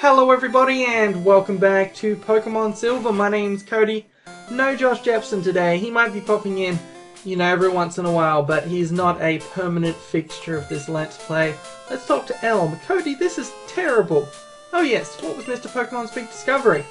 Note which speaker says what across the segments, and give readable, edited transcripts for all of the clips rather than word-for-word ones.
Speaker 1: Hello everybody and welcome back to Pokemon Silver. My name's Cody. No Josh Jepson today. He might be popping in, every once in a while, but he's not a permanent fixture of this Let's Play. Let's talk to Elm. Cody, this is terrible. Oh yes, what was Mr. Pokemon's big discovery?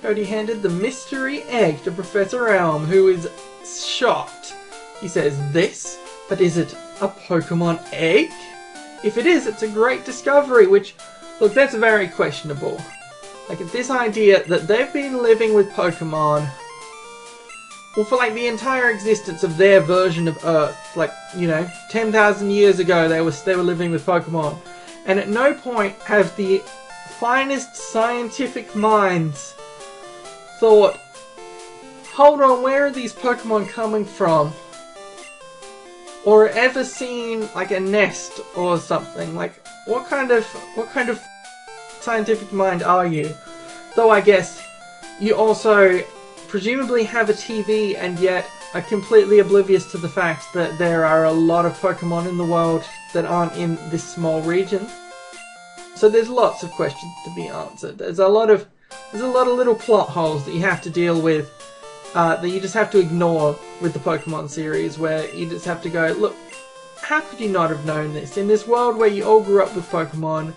Speaker 1: Cody handed the mystery egg to Professor Elm, who is shocked. He says, "This? But is it a Pokemon egg? If it is, it's a great discovery," which... look, that's very questionable. Like, this idea that they've been living with Pokemon, well, for like the entire existence of their version of Earth, like, 10,000 years ago they were living with Pokemon, and at no point have the finest scientific minds thought, hold on, where are these Pokemon coming from? Or ever seen like a nest or something. Like, what kind of scientific mind are you? Though I guess you also presumably have a TV and yet are completely oblivious to the fact that there are a lot of Pokemon in the world that aren't in this small region. So there's lots of questions to be answered. There's a lot of little plot holes that you have to deal with, that you just have to ignore with the Pokemon series, where you just have to go, look, how could you not have known this? In this world where you all grew up with Pokemon,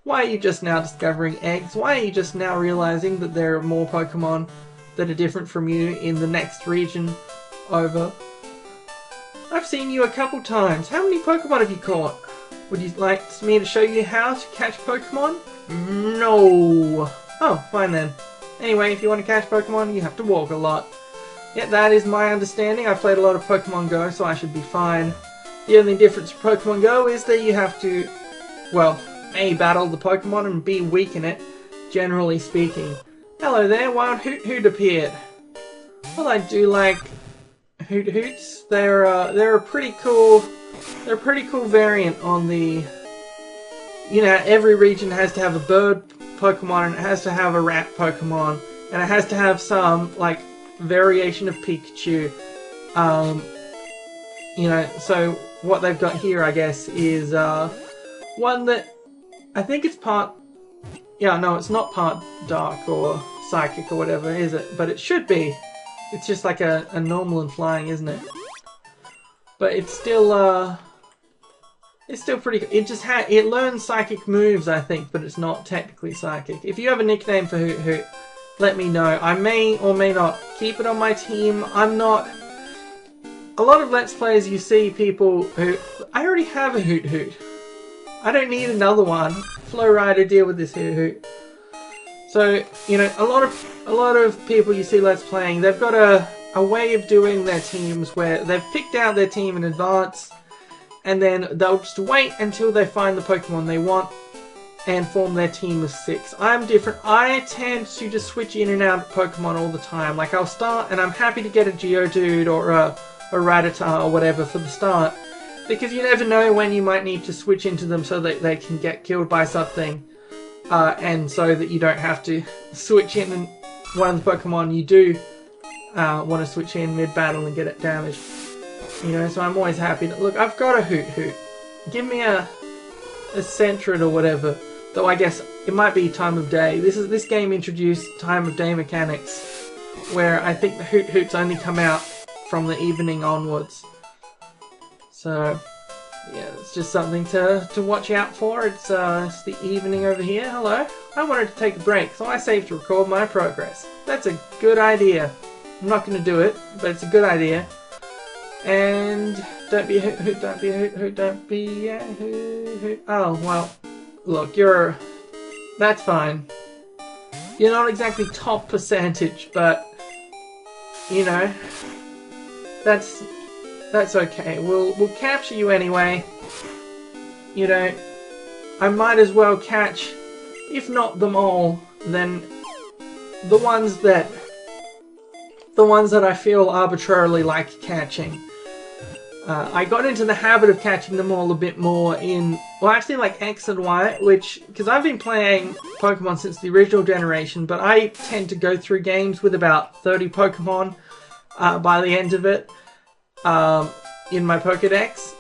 Speaker 1: why are you just now discovering eggs? Why are you just now realizing that there are more Pokemon that are different from you in the next region over? I've seen you a couple times. How many Pokemon have you caught? Would you like me to show you how to catch Pokemon? No. Oh, fine then. Anyway, if you want to catch Pokemon, you have to walk a lot. Yeah, that is my understanding. I've played a lot of Pokemon Go, so I should be fine. The only difference for Pokemon Go is that you have to, well, A, battle the Pokemon, and B, weaken it, generally speaking. Hello there, Wild Hoot Hoot appeared. Well, I do like Hoot Hoots. They're a pretty cool variant on the, every region has to have a bird Pokemon, and it has to have a rat Pokemon, and it has to have some, like, variation of Pikachu. So what they've got here, I guess, is one that I think it's part... yeah, no, it's not part dark or psychic or whatever, is it? But it should be. It's just like a normal and flying, isn't it? But it's still pretty... it learns psychic moves, I think, but it's not technically psychic. If you have a nickname for Hoot Hoot, let me know. I may or may not keep it on my team. I'm not... a lot of Let's Plays you see people who... I already have a Hoot Hoot. I don't need another one. FLO RIDA, deal with this Hoot Hoot. So, a lot of people you see Let's Playing, they've got a way of doing their teams where they've picked out their team in advance, and then they'll just wait until they find the Pokemon they want and form their team of 6. I'm different. I tend to just switch in and out of Pokemon all the time. Like, I'll start and I'm happy to get a Geodude or a Rattata or whatever for the start, because you never know when you might need to switch into them so that they can get killed by something, and so that you don't have to switch in and one of the Pokemon you do want to switch in mid-battle and get it damaged. So I'm always happy to... look, I've got a Hoot Hoot. Give me a Sentret or whatever. Though I guess it might be time of day. This game introduced time of day mechanics, where I think the Hoot Hoots only come out from the evening onwards. So, yeah, it's just something to watch out for. It's the evening over here. Hello. I wanted to take a break, so I saved to record my progress. That's a good idea. I'm not going to do it, but it's a good idea. And don't be a Hoot Hoot, don't be a Hoot Hoot, don't be a Hoot Hoot. Oh, well, look, that's fine. You're not exactly top percentage, but, that's okay. We'll capture you anyway. I might as well catch, if not them all, then the ones that I feel arbitrarily like catching. I got into the habit of catching them all a bit more in, well, actually like X and Y, because I've been playing Pokemon since the original generation, but I tend to go through games with about 30 Pokemon by the end of it in my Pokedex.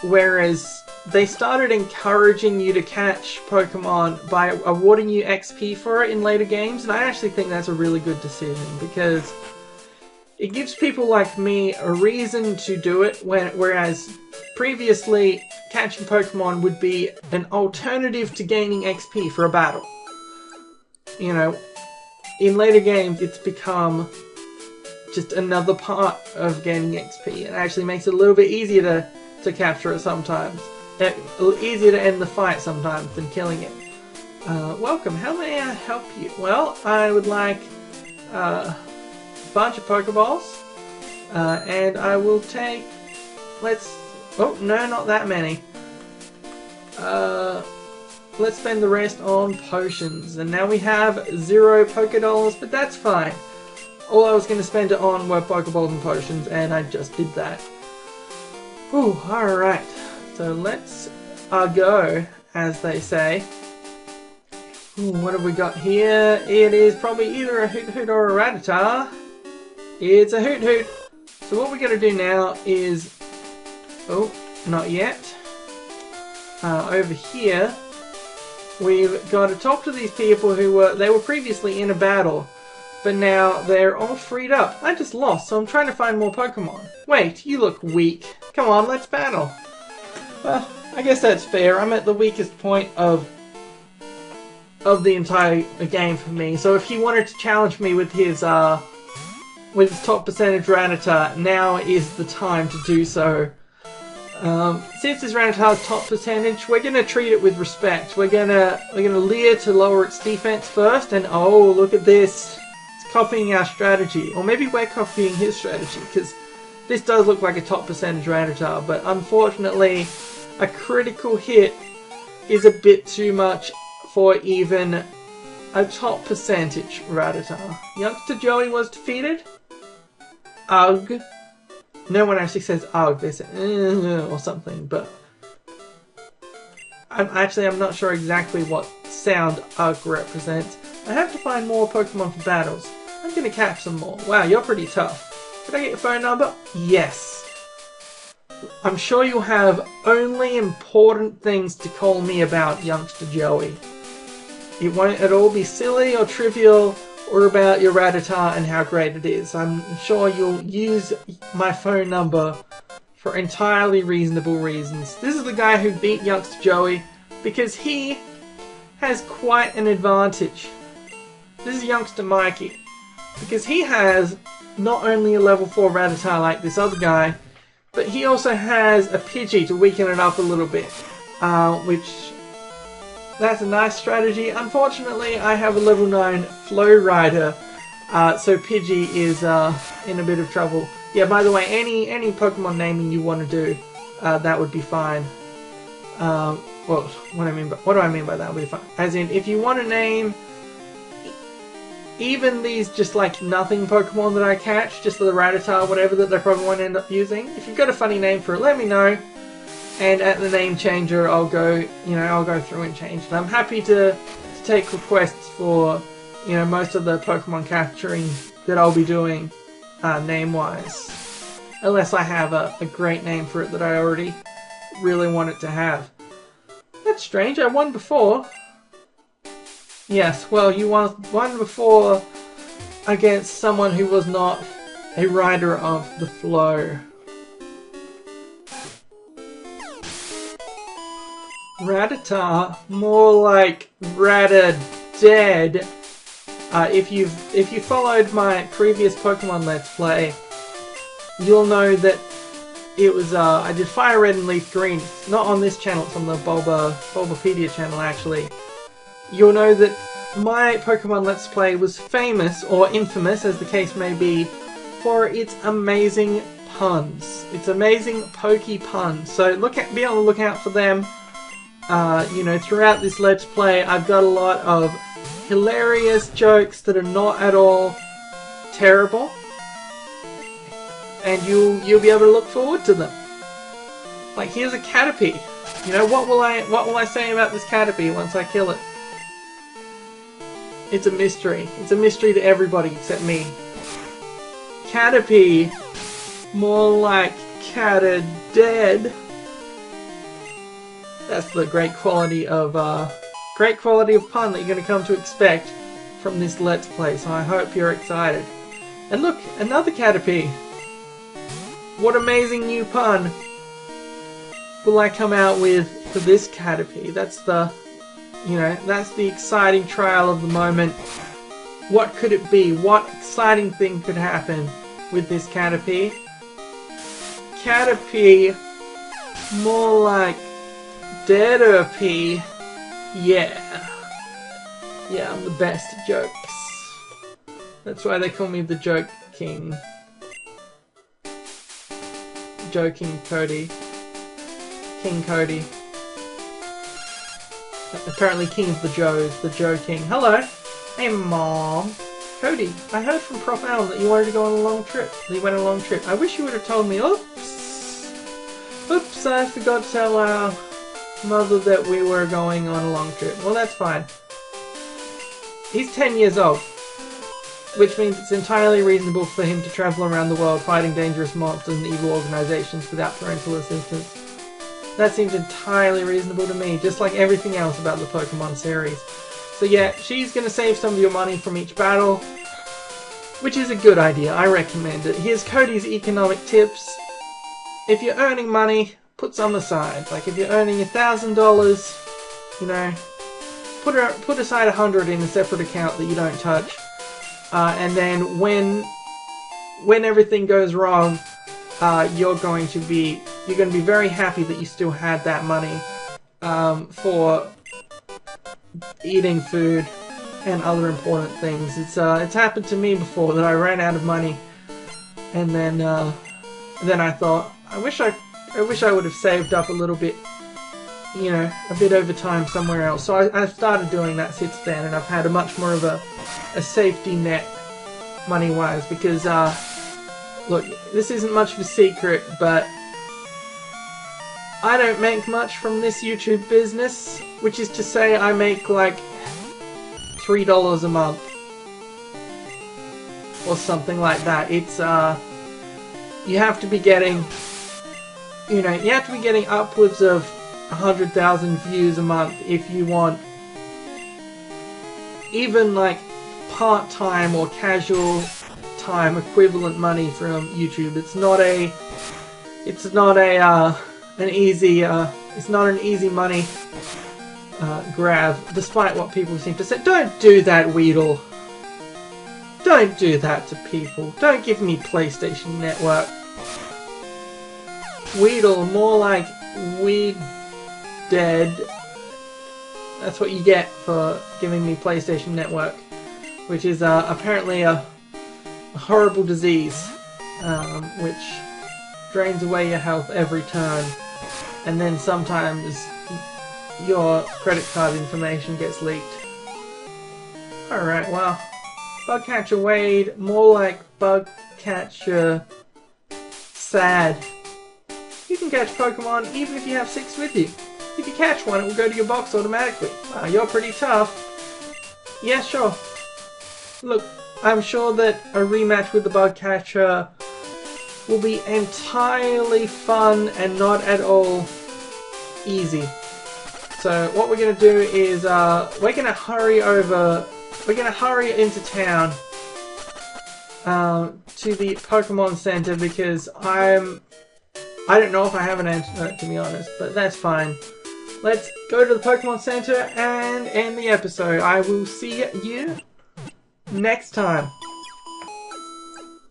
Speaker 1: Whereas they started encouraging you to catch Pokemon by awarding you XP for it in later games, and I actually think that's a really good decision because it gives people like me a reason to do it, whereas previously catching Pokemon would be an alternative to gaining XP for a battle. You know, in later games it's become just another part of gaining XP. It actually makes it a little bit easier to capture it sometimes. Easier to end the fight sometimes than killing it. Welcome, how may I help you? Well, I would like a bunch of Pokeballs, and I will take, oh no, not that many. Let's spend the rest on potions, and now we have 0 Pokédollars, but that's fine. All I was going to spend it on were Pokeballs and potions, and I just did that. Whew, alright. So let's go, as they say. Ooh, what have we got here? It is probably either a Hoot Hoot or a Rattata. It's a Hoot Hoot. So what we're going to do now is... Oh, not yet. Over here, we've got to talk to these people who were previously in a battle, but now they're all freed up. I just lost, so I'm trying to find more Pokemon. Wait, you look weak. Come on, let's battle. Well, I guess that's fair. I'm at the weakest point of the entire game for me. So if he wanted to challenge me with his top percentage Rattata, now is the time to do so. Since this Rattata's top percentage, we're gonna treat it with respect. We're gonna leer to lower its defense first, and oh, look at this. It's copying our strategy. Or maybe we're copying his strategy, because this does look like a top percentage Rattata, but unfortunately, a critical hit is a bit too much for even a top percentage Rattata. Youngster Joey was defeated. Ugh. No one actually says ugh, they say or something, but I'm not sure exactly what sound ugh represents. I have to find more Pokemon for battles. I'm gonna catch some more. Wow, you're pretty tough. Did I get your phone number? Yes. I'm sure you'll have only important things to call me about, Youngster Joey. It won't at all be silly or trivial or about your Rattata and how great it is. I'm sure you'll use my phone number for entirely reasonable reasons. This is the guy who beat Youngster Joey because he has quite an advantage. This is Youngster Mikey because he has not only a level 4 Rattata like this other guy, but he also has a Pidgey to weaken it up a little bit, which that's a nice strategy. Unfortunately, I have a level 9 FLO RIDA, so Pidgey is in a bit of trouble. Yeah, by the way, any Pokemon naming you want to do, that would be fine. Well, what do I mean by that would be fine? As in, if you want to name even these just like nothing Pokemon that I catch, just the Rattata or whatever that they probably won't end up using, if you've got a funny name for it, let me know. And at the name changer, I'll go through and change it. I'm happy to take requests for, most of the Pokemon capturing that I'll be doing, name-wise. Unless I have a great name for it that I already really want it to have. That's strange, I won before. Yes, well, you won before against someone who was not a rider of the flow. Rattata, more like Rattata-dead. If you followed my previous Pokemon Let's Play, you'll know that it was I did Fire Red and Leaf Green. It's not on this channel, it's on the Bulbapedia channel actually. You'll know that my Pokemon Let's Play was famous, or infamous as the case may be, for its amazing puns. Its amazing pokey puns. So be on the lookout for them. Throughout this Let's Play, I've got a lot of hilarious jokes that are not at all terrible, and you'll be able to look forward to them. Like, here's a Caterpie. What will I say about this Caterpie once I kill it? It's a mystery. It's a mystery to everybody except me. Caterpie, more like Catter-dead. That's the great quality of pun that you're going to come to expect from this Let's Play, so I hope you're excited. And look, another Caterpie! What amazing new pun will I come out with for this Caterpie? That's the, that's the exciting trial of the moment. What could it be? What exciting thing could happen with this Caterpie? Caterpie, more like CATERPIE. Yeah. Yeah, I'm the best at jokes. That's why they call me the Joke King. Joking Cody. King Cody. Apparently King of the Joes, the Joe King. Hello! Hey Mom! Cody, I heard from Prof. Allen that you wanted to go on a long trip. That you went on a long trip. I wish you would have told me. Oops! Oops, I forgot to tell our mother that we were going on a long trip. Well, that's fine. He's 10 years old, which means it's entirely reasonable for him to travel around the world fighting dangerous monsters and evil organizations without parental assistance. That seems entirely reasonable to me, just like everything else about the Pokemon series. So yeah, she's going to save some of your money from each battle, which is a good idea. I recommend it. Here's Cody's economic tips. If you're earning money, put some aside. Like if you're earning $1,000, put aside 100 in a separate account that you don't touch. And then when everything goes wrong, you're going to be very happy that you still had that money for eating food and other important things. It's happened to me before that I ran out of money, and then I thought I wish I would have saved up a little bit, a bit over time somewhere else. So I've started doing that since then, and I've had a much more of a safety net money-wise, because look, this isn't much of a secret, but I don't make much from this YouTube business, which is to say I make like $3 a month or something like that. It's you have to be getting upwards of 100,000 views a month if you want even like part-time or casual time equivalent money from YouTube. It's not an easy money grab, despite what people seem to say. Don't do that, Weedle. Don't do that to people. Don't give me PlayStation Network. Weedle, more like Weed Dead. That's what you get for giving me PlayStation Network, which is apparently a horrible disease, which drains away your health every turn, and then sometimes your credit card information gets leaked. Alright, well, Bugcatcher Wade, more like Bugcatcher Sad. You can catch Pokemon even if you have 6 with you. If you catch one, it will go to your box automatically. Wow, you're pretty tough. Yeah, sure. Look, I'm sure that a rematch with the Bugcatcher will be entirely fun and not at all easy. So what we're going to do is we're going to hurry into town to the Pokemon Center, because I don't know if I have an antidote, to be honest, but that's fine. Let's go to the Pokemon Center and end the episode. I will see you next time.